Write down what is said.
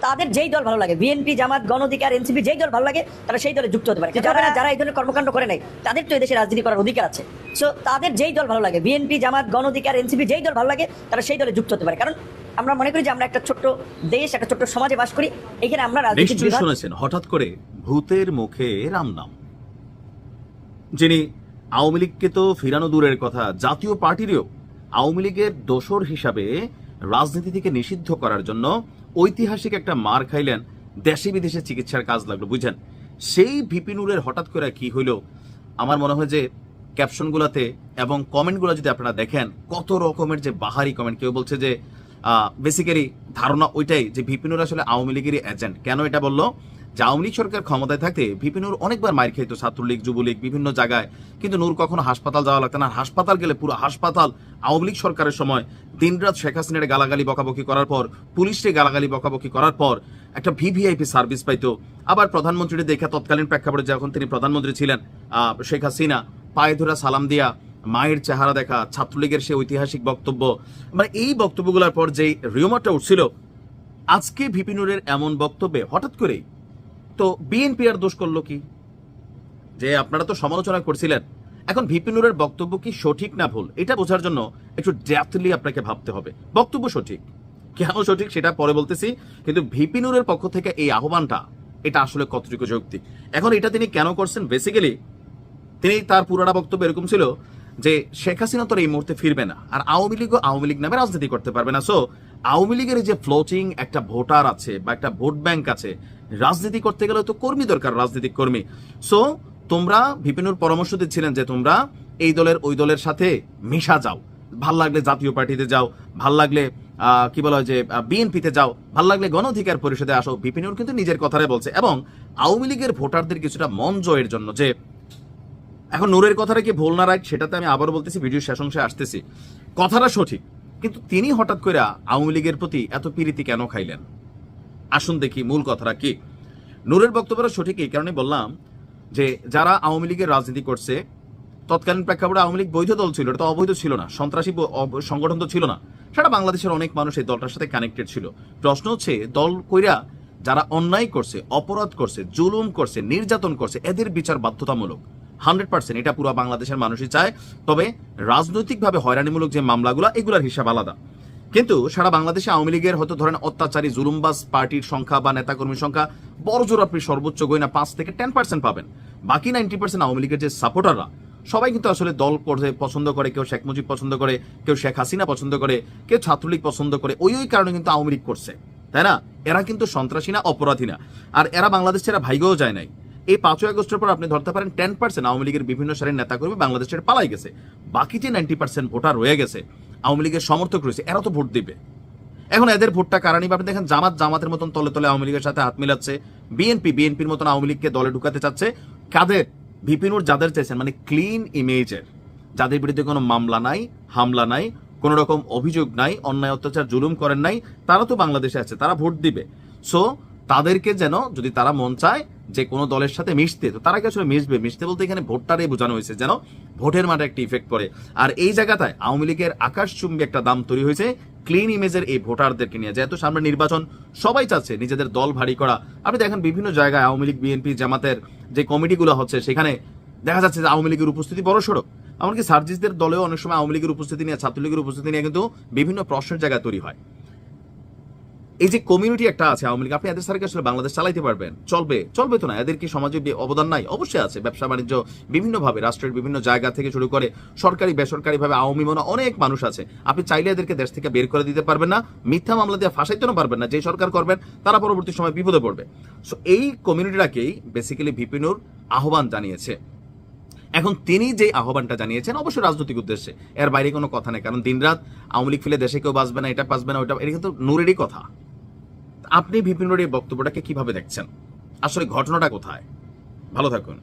তাদের যেই দল ভালো লাগে, বিএনপি, জামাত, গণ অধিকার, এনসিপি, যেই দল ভালো লাগে তারা সেই দলে যুক্ত হতে পারে। যারা এই ধরনের কর্মকাণ্ড করে নাই তাদের তো এদেশে রাজনীতি করার অধিকার আছে। সো তাদের যেই দল ভালো লাগে, বিএনপি, জামাত, গণ অধিকার, এনসিপি, যেই দল ভালো লাগে তারা সেই দলে যুক্ত হতে পারে। কারণ আমরা মনে করি যে আমরা একটা ছোট্ট দেশ, একটা ছোট্ট সমাজে বাস করি। এখানে আমরা রাজনীতি শুনেছেন হঠাৎ করে ভূতের মুখে রাম নাম। যিনি আওয়ামী লীগকে তো ফিরানো দূরের কথা, জাতীয় পার্টিরও আওয়ামী লীগের দোসর হিসাবে রাজনীতি থেকে নিষিদ্ধ করার জন্য ঐতিহাসিক একটা মার খাইলেন, দেশে বিদেশে চিকিৎসার কাজ লাগলো। বুঝছেন, সেই ভিপি নুরের হঠাৎ করে কি হইল, আমার মনে হয় যে ক্যাপশনগুলোতে এবং কমেন্টগুলো যদি আপনারা দেখেন, কত রকমের যে বাহারি কমেন্ট। কেউ বলছে যে বেসিক্যালি ধারণা ওইটাই যে ভিপি নুর আসলে আওয়ামী লীগেরই এজেন্ট। কেন এটা বললো? যে আওয়ামী লীগ সরকার ক্ষমতায় থাকতে ভিপি নুর অনেকবার মাইর খেত, ছাত্রলীগ, যুবলীগ, বিভিন্ন জায়গায়, কিন্তু নূর কখনো হাসপাতাল যাওয়া লাগতো না। হাসপাতাল গেলে পুরো হাসপাতাল আওয়ামী লীগ সরকারের সময় দিনরাত শেখ হাসিনার গালাগালি বকাবকি করার পর, পুলিশকে গালাগালি বকাবকি করার পর একটা ভিভিআইপি সার্ভিস পাইতো। আবার প্রধানমন্ত্রীর দেখা তৎকালীন প্রেক্ষাপটে যখন তিনি প্রধানমন্ত্রী ছিলেন, শেখ হাসিনা পায়ে ধরা সালাম দিয়া, মায়ের চেহারা দেখা, ছাত্রলীগের সে ঐতিহাসিক বক্তব্য, মানে এই বক্তব্যগুলোর পর যেই রিউমারটা উঠছিল, আজকে ভিপি নুরের এমন বক্তব্যে হঠাৎ করেই তো বিএনপি আর দোষ করলো কি? যে আপনারা তো সমালোচনা করছিলেন, এখন ভিপি নুরের বক্তব্য কি সঠিক না ভুল, এটা বোঝার জন্য একটু ডেপথলি আপনাকে ভাবতে হবে। বক্তব্য সঠিক, কেন সঠিক সেটা পরে বলতেছি, কিন্তু ভিপি নুরের পক্ষ থেকে এই আহ্বানটা, এটা আসলে কতটুকু যৌক্তিক। এখন এটা তিনি কেন করছেন? বেসিক্যালি তিনি তার পুরাটা বক্তব্য এরকম ছিল যে শেখ হাসিনা তো এই মুহূর্তে ফিরবে না, আর আওয়ামী লীগও আওয়ামী লীগ নামে রাজনীতি করতে পারবে না। সো আওয়ামী লীগের যে ফ্লোটিং একটা ভোটার আছে বা একটা ভোট ব্যাংক আছে, রাজনীতি করতে গেলে তো কর্মী দরকার, রাজনৈতিক কর্মী। সো তোমরা ভিপিনুর পরামর্শ দিচ্ছিলেন যে তোমরা এই দলের ওই দলের সাথে মিশা যাও, ভাল লাগলে জাতীয় পার্টিতে যাও, ভাল লাগলে কি বলা হয় যে বিএনপিতে যাও, ভাল লাগলে গণ অধিকার পরিষদে আসো। ভিপিনুর কিন্তু নিজের কথাটাই বলছে, এবং আওয়ামী লীগের ভোটারদের কিছুটা মন জয়ের জন্য। যে এখন নূরের কথাটা কি ভুল না রাইট সেটাতে আমি আবারও বলতেছি, ভিডিও শেষ অংশে আসতেছি, কথাটা সঠিক, কিন্তু তিনি হঠাৎ করে আওয়ামী লীগের প্রতি এত প্রীতি কেন খাইলেন? আসুন দেখি মূল কথাটা কি। নূরের বক্তব্যটা সঠিক এই কারণে বললাম যে যারা আওয়ামী লীগের রাজনীতি করছে, তৎকালীন প্রেক্ষাপটে আওয়ামী লীগ বৈধ দল ছিল, এটা তো অবৈধ ছিল না, সন্ত্রাসী সংগঠন তো ছিল না, সারা বাংলাদেশের অনেক মানুষ এই দলটার সাথে কানেক্টেড ছিল। প্রশ্ন হচ্ছে দল কইরা যারা অন্যায় করছে, অপরাধ করছে, জুলুম করছে, নির্যাতন করছে, এদের বিচার বাধ্যতামূলক 100%, এটা পুরো বাংলাদেশের মানুষই চায়। তবে রাজনৈতিকভাবে হয়রানিমূলক যে মামলাগুলো, এগুলোর হিসাব আলাদা। কিন্তু সারা বাংলাদেশে আওয়ামী লীগের হয়তো ধরেন অত্যাচারী জুলুমবাজ পার্টির সংখ্যা বা নেতাকর্মীর সংখ্যা বড় জোর আপনি সর্বোচ্চ গয়না 5 থেকে 10% পাবেন। বাকি 90% আওয়ামী লীগের যে সাপোর্টাররা, সবাই কিন্তু আসলে দল করতে পছন্দ করে। কেউ শেখ মুজিব পছন্দ করে, কেউ শেখ হাসিনা পছন্দ করে, কেউ ছাত্রলীগ পছন্দ করে। ওই কারণে কিন্তু আওয়ামী লীগ করছে, তাই না? এরা কিন্তু সন্ত্রাসী না, অপরাধী না, আর এরা বাংলাদেশ ছেড়ে ভাইগেও যায় নাই। এই 5 আগস্টের পর আপনি ধরতে পারেন 10% আওয়ামী লীগের বিভিন্ন সারির নেতাকর্মী বাংলাদেশের পালাই গেছে। বাকি যে 90% ভোটার রয়ে গেছে, আওয়ামী লীগের সমর্থক রয়েছে, এরা তো ভোট দিবে। এখন এদের ভোটটা কারা নিবে? আপনি দেখেন জামাতের মতন তলে তলে আওয়ামী লীগের সাথে হাত মিলাচ্ছে, বিএনপির মতন আওয়ামী লীগকে দলে ঢুকাতে চাচ্ছে। কাদের? ভিপিনুর যাদের চাইছেন, মানে ক্লিন ইমেজের, যাদের বিরুদ্ধে কোনো মামলা নাই, হামলা নাই, কোন রকম অভিযোগ নাই, অন্যায় অত্যাচার জুলুম করেন নাই, তারা তো বাংলাদেশে আছে, তারা ভোট দিবে। সো তাদেরকে যেন, যদি তারা মন চায় যে কোনো দলের সাথে মিশতে, তো তারা কি আসলে মিশতে বলতে এখানে ভোটটারে বোঝানো হয়েছে, যেন ভোটের মাঠে একটা ইফেক্ট পড়ে। আর এই জায়গাটায় আওয়ামী লীগের আকাশচুম্বী একটা দাম তৈরি হয়েছে ক্লিন ইমেজের এই ভোটারদেরকে নিয়ে। যেহেতু সামনে নির্বাচন, সবাই চাচ্ছে নিজেদের দল ভারী করা। আপনি দেখেন বিভিন্ন জায়গায় আওয়ামী লীগ, বিএনপি, জামাতের যে কমিটিগুলো হচ্ছে, সেখানে দেখা যাচ্ছে যে আওয়ামী লীগের উপস্থিতি বড় সড়ো। এমনকি সার্জিসদের দলেও অনেক সময় আওয়ামী লীগের উপস্থিতি নিয়ে, ছাত্রলীগের উপস্থিতি নিয়ে কিন্তু বিভিন্ন প্রশ্নের জায়গা তৈরি হয়। এই যে কমিউনিটি একটা আছে আওয়ামী লীগ, আপনি এদের সাথে আসলে বাংলাদেশ চালাইতে পারবেন? চলবে তো না। এদের কি সমাজে অবদান নাই? অবশ্যই আছে। ব্যবসা বাণিজ্য বিভিন্নভাবে, রাষ্ট্রের বিভিন্ন জায়গা থেকে শুরু করে সরকারি বেসরকারি ভাবে আওয়ামী মনে অনেক মানুষ আছে। আপনি চাইলে এদেরকে দেশ থেকে বের করে দিতে পারবেন না, মিথ্যা মামলা দিয়ে ফাঁসাইতেও পারবেন না। যে সরকার করবেন তারা পরবর্তী সময় বিপদে পড়বে। সো এই কমিউনিটিটাকেই বেসিক্যালি ভিপিনুর আহ্বান জানিয়েছে। এখন তিনি যে আহ্বানটা জানিয়েছেন অবশ্যই রাজনৈতিক উদ্দেশ্যে, এর বাইরে কোনো কথা নেই। কারণ দিনরাত আওয়ামী লীগ ফেলে দেশে কেউ বাঁচবে না, এটা বাঁচবে না, ওইটা, এটা কিন্তু নূরেরই কথা। আপনি ভিপিনুরের এই বক্তব্যটাকে কিভাবে দেখছেন? আসলে ঘটনাটা কোথায়? ভালো থাকুন।